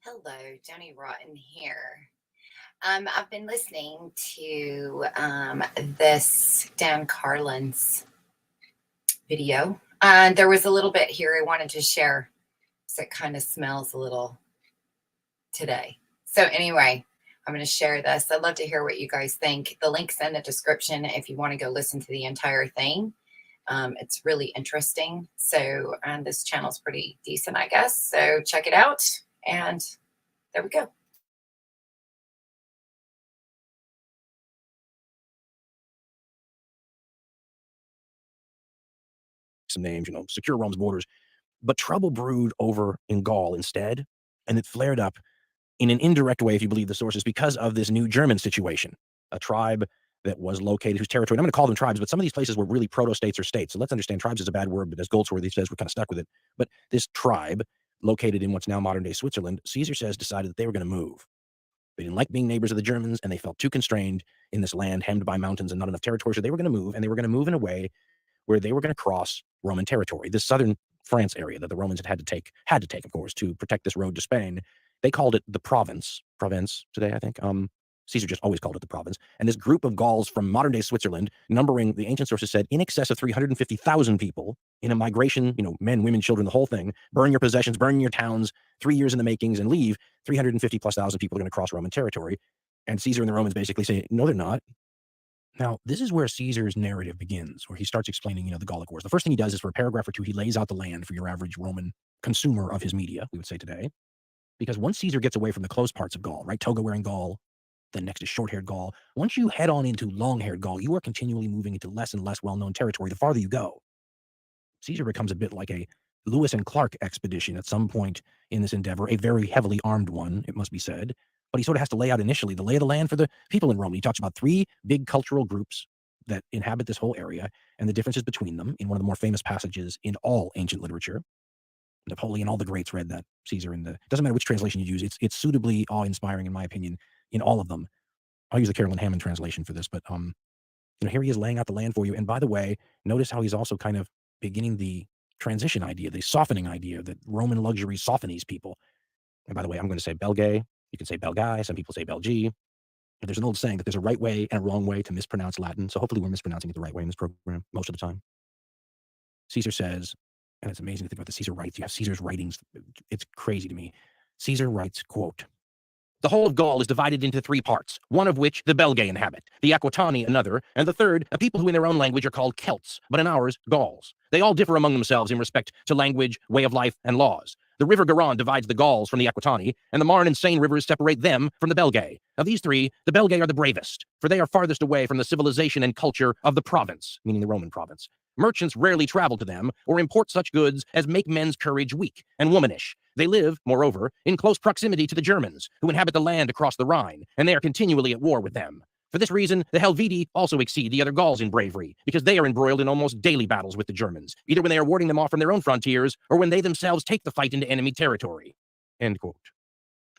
Hello, Johnny Rotten here. I've been listening to this Dan Carlin's video. There was a little bit here I wanted to share, so it kind of smells a little today. So anyway, I'm going to share this. I'd love to hear what you guys think. The link's in the description if you want to go listen to the entire thing. It's really interesting. So this channel's pretty decent, I guess. So check it out. And there we go. Some names, secure Rome's borders. But trouble brewed over in Gaul instead, and it flared up in an indirect way, if you believe the sources, because of this new German situation, a tribe that was located, whose territory, I'm going to call them tribes, but some of these places were really proto-states or states. So let's understand, tribes is a bad word, but as Goldsworthy says, we're kind of stuck with it. But this tribe, located in what's now modern-day Switzerland, Caesar says, decided that they were going to move. They didn't like being neighbors of the Germans, and they felt too constrained in this land hemmed by mountains and not enough territory, so they were going to move, and they were going to move in a way where they were going to cross Roman territory. This southern France area that the Romans had to take, of course, to protect this road to Spain. They called it the province today, I think. Caesar just always called it the province. And this group of Gauls from modern-day Switzerland, numbering, the ancient sources said, in excess of 350,000 people in a migration, men, women, children, the whole thing, burn your possessions, burn your towns, 3 years in the makings, and leave. 350,000+ people are going to cross Roman territory. And Caesar and the Romans basically say, no, they're not. Now, this is where Caesar's narrative begins, where he starts explaining, the Gallic Wars. The first thing he does is, for a paragraph or two, he lays out the land for your average Roman consumer of his media, we would say today. Because once Caesar gets away from the close parts of Gaul, right, toga-wearing Gaul, then next is short-haired Gaul, once you head on into long-haired Gaul, you are continually moving into less and less well-known territory the farther you go. Caesar becomes a bit like a Lewis and Clark expedition at some point in this endeavor, a very heavily armed one, it must be said. But he sort of has to lay out initially the lay of the land for the people in Rome. He talks about 3 big cultural groups that inhabit this whole area and the differences between them in one of the more famous passages in all ancient literature. Napoleon, all the greats read that. Caesar, it doesn't matter which translation you use, it's suitably awe-inspiring, in my opinion, in all of them. I'll use the Carolyn Hammond translation for this, but here he is laying out the land for you. And by the way, notice how he's also kind of beginning the transition idea, the softening idea that Roman luxury softens people. And by the way, I'm going to say Belgae. You can say Belgae. Some people say Belgi. But there's an old saying that there's a right way and a wrong way to mispronounce Latin. So hopefully we're mispronouncing it the right way in this program most of the time. Caesar says, and it's amazing to think about the Caesar writes. You have Caesar's writings. It's crazy to me. Caesar writes, quote, "The whole of Gaul is divided into 3 parts, one of which the Belgae inhabit, the Aquitani another, and the third, a people who in their own language are called Celts, but in ours, Gauls. They all differ among themselves in respect to language, way of life, and laws. The river Garonne divides the Gauls from the Aquitani, and the Marne and Seine rivers separate them from the Belgae. Of these 3, the Belgae are the bravest, for they are farthest away from the civilization and culture of the province," meaning the Roman province. "Merchants rarely travel to them, or import such goods as make men's courage weak and womanish. They live, moreover, in close proximity to the Germans, who inhabit the land across the Rhine, and they are continually at war with them. For this reason, the Helvetii also exceed the other Gauls in bravery, because they are embroiled in almost daily battles with the Germans, either when they are warding them off from their own frontiers, or when they themselves take the fight into enemy territory." End quote.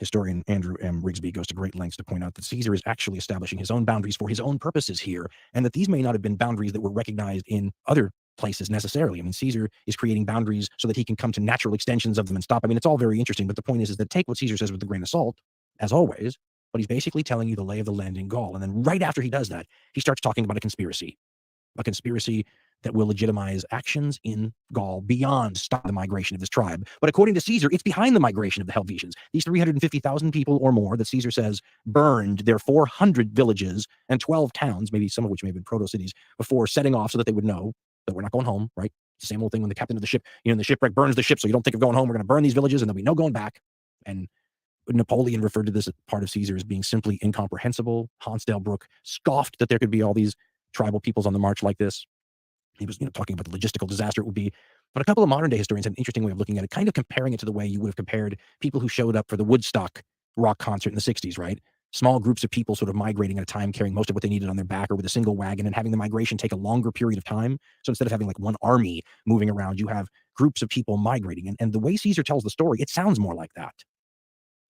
Historian Andrew M. Rigsby goes to great lengths to point out that Caesar is actually establishing his own boundaries for his own purposes here, and that these may not have been boundaries that were recognized in other places necessarily. I mean, Caesar is creating boundaries so that he can come to natural extensions of them and stop. I mean, it's all very interesting, but the point is that take what Caesar says with a grain of salt, as always, but he's basically telling you the lay of the land in Gaul. And then right after he does that, he starts talking about a conspiracy that will legitimize actions in Gaul beyond stop the migration of this tribe. But according to Caesar, it's behind the migration of the Helvetians. These 350,000 people or more that Caesar says burned their 400 villages and 12 towns, maybe some of which may have been proto-cities, before setting off so that they would know that we're not going home, right? It's the same old thing when the captain of the ship, in the shipwreck burns the ship so you don't think of going home. We're going to burn these villages and there'll be no going back. And Napoleon referred to this part of Caesar as being simply incomprehensible. Hans Delbruck scoffed that there could be all these tribal peoples on the march like this. He was talking about the logistical disaster it would be. But a couple of modern day historians had an interesting way of looking at it, kind of comparing it to the way you would have compared people who showed up for the Woodstock rock concert in the 60s, right? Small groups of people sort of migrating at a time, carrying most of what they needed on their back or with a single wagon, and having the migration take a longer period of time. So instead of having like one army moving around, you have groups of people migrating. And the way Caesar tells the story, it sounds more like that.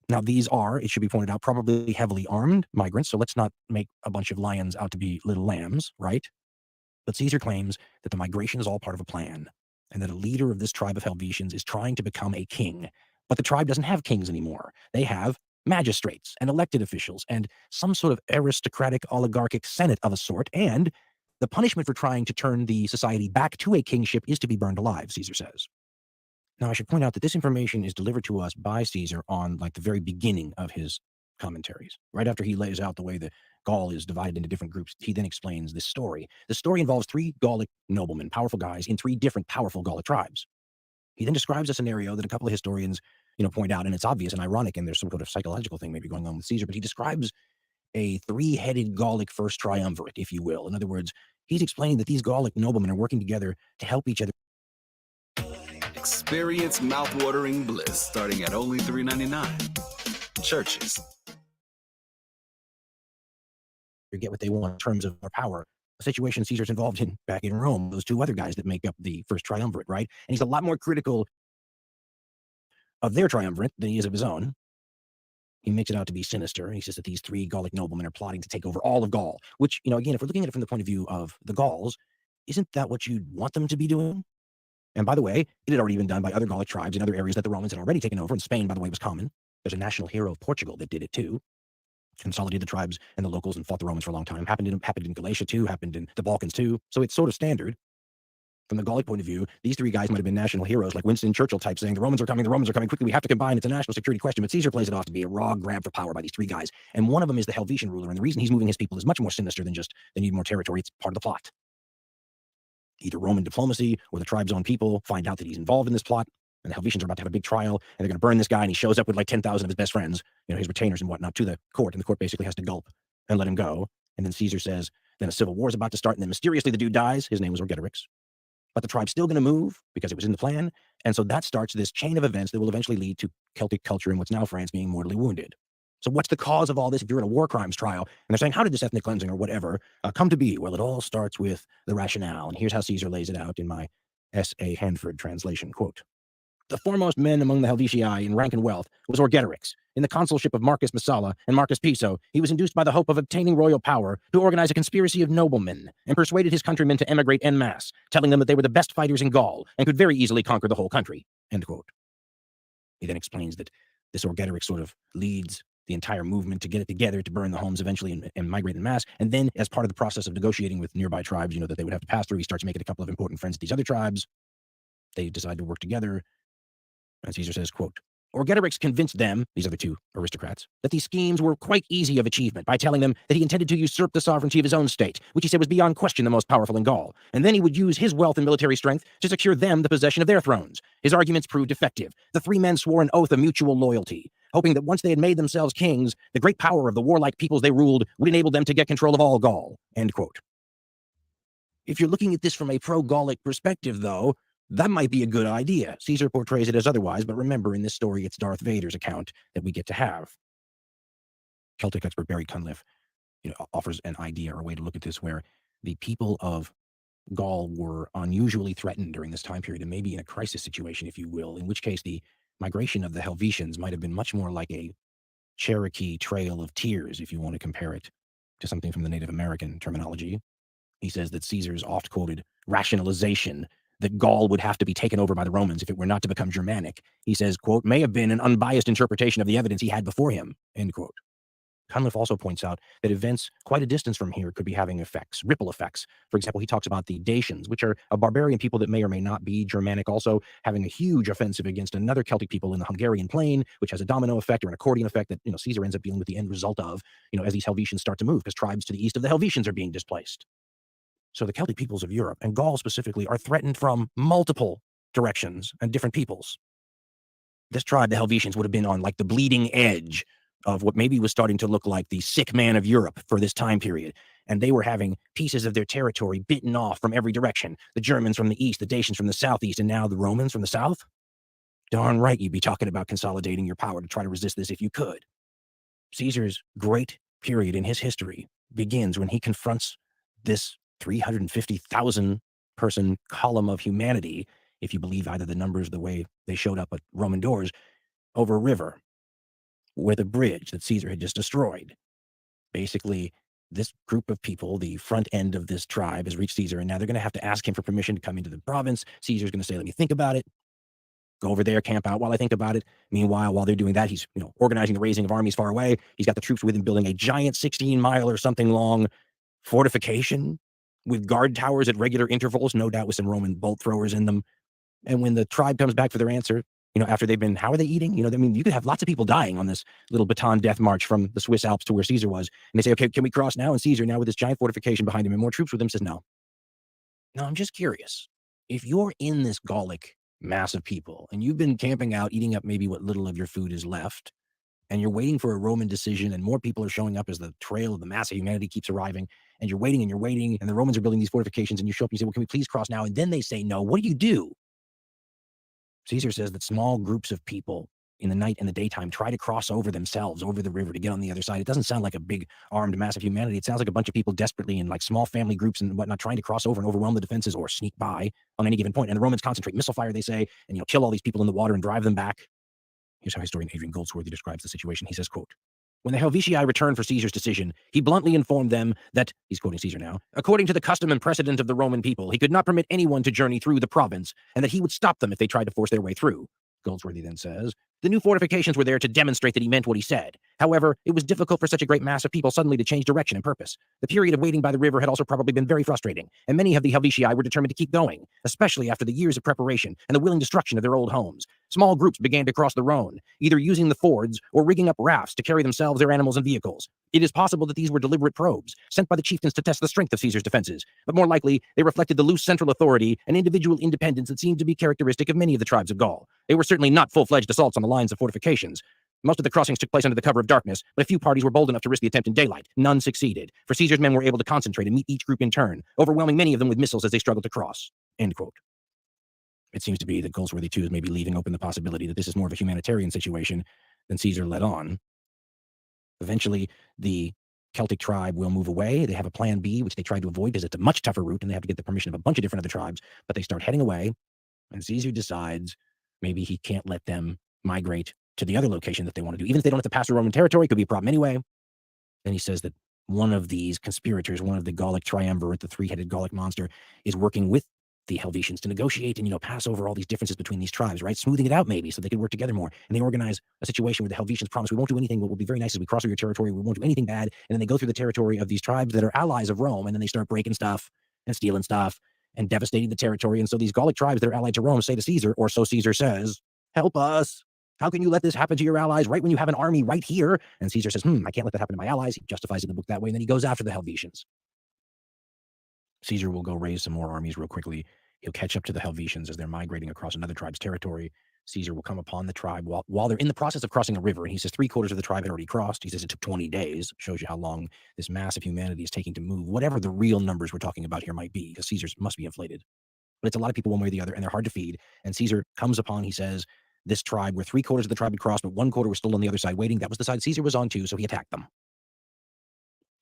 Now, these are, it should be pointed out, probably heavily armed migrants. So let's not make a bunch of lions out to be little lambs, right? But Caesar claims that the migration is all part of a plan, and that a leader of this tribe of Helvetians is trying to become a king But the tribe doesn't have kings anymore. They have magistrates and elected officials and some sort of aristocratic oligarchic senate of a sort. And the punishment for trying to turn the society back to a kingship is to be burned alive, Caesar says. Now, I should point out that this information is delivered to us by Caesar on like the very beginning of his commentaries. Right after he lays out the way that Gaul is divided into different groups, he then explains this story. The story involves 3 Gallic noblemen, powerful guys, in 3 different powerful Gallic tribes. He then describes a scenario that a couple of historians, point out, and it's obvious and ironic, and there's some sort of psychological thing maybe going on with Caesar, but he describes a 3-headed Gallic first triumvirate, if you will. In other words, he's explaining that these Gallic noblemen are working together to help each other. Experience mouth-watering bliss starting at only $3.99. Churches. Get what they want in terms of their power. A situation Caesar's involved in back in Rome, those 2 other guys that make up the first triumvirate, right? And he's a lot more critical of their triumvirate than he is of his own. He makes it out to be sinister. He says that these 3 Gallic noblemen are plotting to take over all of Gaul, which, again, if we're looking at it from the point of view of the Gauls, isn't that what you'd want them to be doing? And by the way, it had already been done by other Gallic tribes in other areas that the Romans had already taken over, and Spain, by the way, was common. There's a national hero of Portugal that did it too. Consolidated the tribes and the locals and fought the Romans for a long time. Happened in Galatia too, happened in the Balkans too. So it's sort of standard. From the Gallic point of view, these 3 guys might have been national heroes, like Winston Churchill type, saying the Romans are coming quickly, we have to combine, it's a national security question. But Caesar plays it off to be a raw grab for power by these 3 guys. And one of them is the Helvetian ruler, and the reason he's moving his people is much more sinister than just they need more territory. It's part of the plot. Either Roman diplomacy or the tribe's own people find out that he's involved in this plot, and the Helvetians are about to have a big trial, and they're going to burn this guy, and he shows up with like 10,000 of his best friends, his retainers and whatnot, to the court, and the court basically has to gulp and let him go. And then Caesar says, then a civil war is about to start, and then mysteriously the dude dies. His name was Orgetorix. But the tribe's still going to move because it was in the plan, and so that starts this chain of events that will eventually lead to Celtic culture in what's now France being mortally wounded. So what's the cause of all this if you're in a war crimes trial? And they're saying, how did this ethnic cleansing or whatever come to be? Well, it all starts with the rationale. And here's how Caesar lays it out in my S.A. Hanford translation. Quote, the foremost men among the Helvetii in rank and wealth was Orgetorix. In the consulship of Marcus Messala and Marcus Piso, he was induced by the hope of obtaining royal power to organize a conspiracy of noblemen and persuaded his countrymen to emigrate en masse, telling them that they were the best fighters in Gaul and could very easily conquer the whole country. End quote. He then explains that this Orgetorix sort of leads the entire movement to get it together to burn the homes eventually and migrate en masse. And then as part of the process of negotiating with nearby tribes, that they would have to pass through, he starts making a couple of important friends at these other tribes. They decide to work together. And Caesar says, quote, Orgetorix convinced them, these other 2 aristocrats, that these schemes were quite easy of achievement by telling them that he intended to usurp the sovereignty of his own state, which he said was beyond question the most powerful in Gaul. And then he would use his wealth and military strength to secure them the possession of their thrones. His arguments proved effective. The 3 men swore an oath of mutual loyalty, hoping that once they had made themselves kings, the great power of the warlike peoples they ruled would enable them to get control of all Gaul. End quote. If you're looking at this from a pro-Gallic perspective, though, that might be a good idea. Caesar portrays it as otherwise, but remember, in this story, it's Darth Vader's account that we get to have. Celtic expert Barry Cunliffe, offers an idea or a way to look at this where the people of Gaul were unusually threatened during this time period and maybe in a crisis situation, if you will, in which case the migration of the Helvetians might have been much more like a Cherokee Trail of Tears, if you want to compare it to something from the Native American terminology. He says that Caesar's oft-quoted rationalization that Gaul would have to be taken over by the Romans if it were not to become Germanic, he says, quote, may have been an unbiased interpretation of the evidence he had before him, end quote. Cunliffe also points out that events quite a distance from here could be having effects, ripple effects. For example, he talks about the Dacians, which are a barbarian people that may or may not be Germanic, also having a huge offensive against another Celtic people in the Hungarian plain, which has a domino effect or an accordion effect that, Caesar ends up dealing with the end result of, as these Helvetians start to move, because tribes to the east of the Helvetians are being displaced. So the Celtic peoples of Europe, and Gaul specifically, are threatened from multiple directions and different peoples. This tribe, the Helvetians, would have been on like the bleeding edge of what maybe was starting to look like the sick man of Europe for this time period. And they were having pieces of their territory bitten off from every direction. The Germans from the east, the Dacians from the southeast, and now the Romans from the south. Darn right you'd be talking about consolidating your power to try to resist this if you could. Caesar's great period in his history begins when he confronts this 350,000 person column of humanity, if you believe either the numbers, the way they showed up at Roman doors, over a river with a bridge that Caesar had just destroyed. Basically, this group of people, the front end of this tribe, has reached Caesar, and now they're going to have to ask him for permission to come into the province. Caesar's going to say, let me think about it. Go over there, camp out while I think about it. Meanwhile, while they're doing that, he's, organizing the raising of armies far away. He's got the troops with him building a giant 16-mile or something long fortification with guard towers at regular intervals, no doubt with some Roman bolt throwers in them. And when the tribe comes back for their answer, after they've been, how are they eating? You could have lots of people dying on this little Baton death march from the Swiss Alps to where Caesar was. And they say, okay, can we cross now? And Caesar, now with this giant fortification behind him and more troops with him, says no. Now, I'm just curious. If you're in this Gallic mass of people and you've been camping out, eating up maybe what little of your food is left, and you're waiting for a Roman decision and more people are showing up as the trail of the mass of humanity keeps arriving, and you're waiting and the Romans are building these fortifications, and you show up and you say, well, can we please cross now? And then they say no. What do? Caesar says that small groups of people in the night and the daytime try to cross over themselves over the river to get on the other side. It doesn't sound like a big armed mass of humanity. It sounds like a bunch of people desperately in like small family groups and whatnot trying to cross over and overwhelm the defenses or sneak by on any given point. And the Romans concentrate missile fire, they say, and kill all these people in the water and drive them back. Here's how historian Adrian Goldsworthy describes the situation. He says, quote, when the Helvetii returned for Caesar's decision, he bluntly informed them that, he's quoting Caesar now, according to the custom and precedent of the Roman people, he could not permit anyone to journey through the province, and that he would stop them if they tried to force their way through. Goldsworthy then says, the new fortifications were there to demonstrate that he meant what he said. However, it was difficult for such a great mass of people suddenly to change direction and purpose. The period of waiting by the river had also probably been very frustrating, and many of the Helvetii were determined to keep going, especially after the years of preparation and the willing destruction of their old homes. Small groups began to cross the Rhone, either using the fords or rigging up rafts to carry themselves, their animals, and vehicles. It is possible that these were deliberate probes, sent by the chieftains to test the strength of Caesar's defenses, but more likely, they reflected the loose central authority and individual independence that seemed to be characteristic of many of the tribes of Gaul. They were certainly not full-fledged assaults on the lines of fortifications. Most of the crossings took place under the cover of darkness, but a few parties were bold enough to risk the attempt in daylight. None succeeded, for Caesar's men were able to concentrate and meet each group in turn, overwhelming many of them with missiles as they struggled to cross. End quote. It seems to be that Goldsworthy, too, is maybe leaving open the possibility that this is more of a humanitarian situation than Caesar let on. Eventually, the Celtic tribe will move away. They have a plan B, which they try to avoid because it's a much tougher route, and they have to get the permission of a bunch of different other tribes, but they start heading away, and Caesar decides maybe he can't let them migrate to the other location that they want to do. Even if they don't have to pass through Roman territory, it could be a problem anyway. And he says that one of these conspirators, one of the Gallic triumvirate, the three-headed Gallic monster, is working with the Helvetians to negotiate and, pass over all these differences between these tribes, right? Smoothing it out maybe so they could work together more. And they organize a situation where the Helvetians promise, we won't do anything, but we'll be very nice as we cross through your territory. We won't do anything bad. And then they go through the territory of these tribes that are allies of Rome, and then they start breaking stuff and stealing stuff and devastating the territory. And so these Gallic tribes that are allied to Rome say to Caesar, or so Caesar says, help us. How can you let this happen to your allies right when you have an army right here? And Caesar says, I can't let that happen to my allies. He justifies it in the book that way. And then he goes after the Helvetians. Caesar will go raise some more armies real quickly. He'll catch up to the Helvetians as they're migrating across another tribe's territory. Caesar will come upon the tribe while they're in the process of crossing a river. And he says 3/4 of the tribe had already crossed. He says it took 20 days. Shows you how long this mass of humanity is taking to move, whatever the real numbers we're talking about here might be, because Caesar's must be inflated. But it's a lot of people one way or the other, and they're hard to feed. And Caesar comes upon, he says, this tribe where 3/4 of the tribe had crossed, but 1/4 was still on the other side waiting. That was the side Caesar was on too, so he attacked them.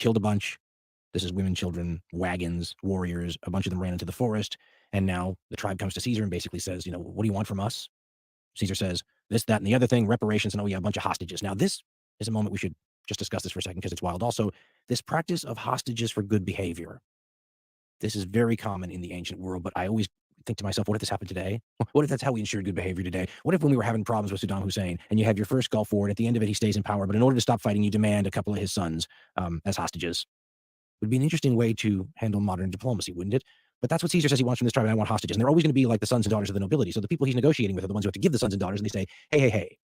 Killed a bunch. This is women, children, wagons, warriors. A bunch of them ran into the forest. And now the tribe comes to Caesar and basically says, what do you want from us? Caesar says, this, that, and the other thing, reparations, and we have a bunch of hostages. Now, this is a moment we should just discuss this for a second because it's wild. Also, this practice of hostages for good behavior. This is very common in the ancient world, but I always think to myself, what if this happened today? What if that's how we ensured good behavior today? What if when we were having problems with Saddam Hussein and you have your first Gulf War, and at the end of it, he stays in power, but in order to stop fighting, you demand a couple of his sons as hostages? Would be an interesting way to handle modern diplomacy, wouldn't it? But that's what Caesar says he wants from this tribe, and I want hostages. And they're always going to be like the sons and daughters of the nobility. So the people he's negotiating with are the ones who have to give the sons and daughters, and they say, hey,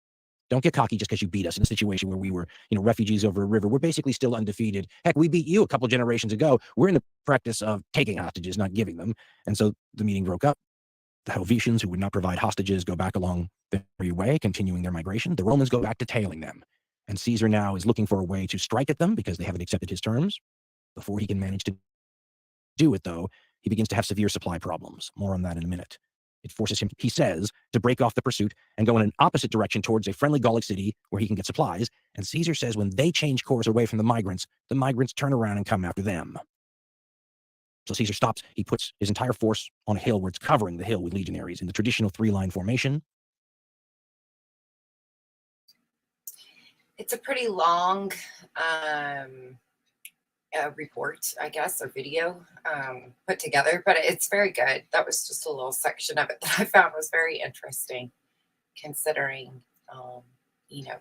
don't get cocky just because you beat us in a situation where we were, refugees over a river. We're basically still undefeated. Heck, we beat you a couple generations ago. We're in the practice of taking hostages, not giving them. And so the meeting broke up. The Helvetians, who would not provide hostages, go back along their way, continuing their migration. The Romans go back to tailing them. And Caesar now is looking for a way to strike at them because they haven't accepted his terms. Before he can manage to do it, though, he begins to have severe supply problems. More on that in a minute. It forces him, he says, to break off the pursuit and go in an opposite direction towards a friendly Gallic city where he can get supplies. And Caesar says when they change course away from the migrants turn around and come after them. So Caesar stops. He puts his entire force on a hill where it's covering the hill with legionaries in the traditional 3-line formation. It's a pretty long report, I guess, or video put together, but it's very good. That was just a little section of it that I found was very interesting. considering,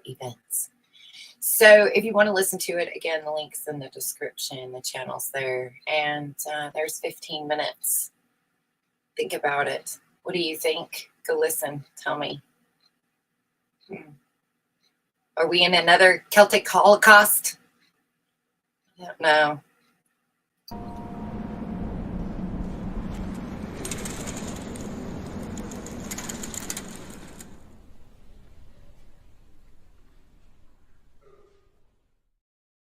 events. So if you want to listen to it, again, the link's in the description, the channel's there, and there's 15 minutes. Think about it. What do you think? Go listen. Tell me. Are we in another Celtic Holocaust? I don't know.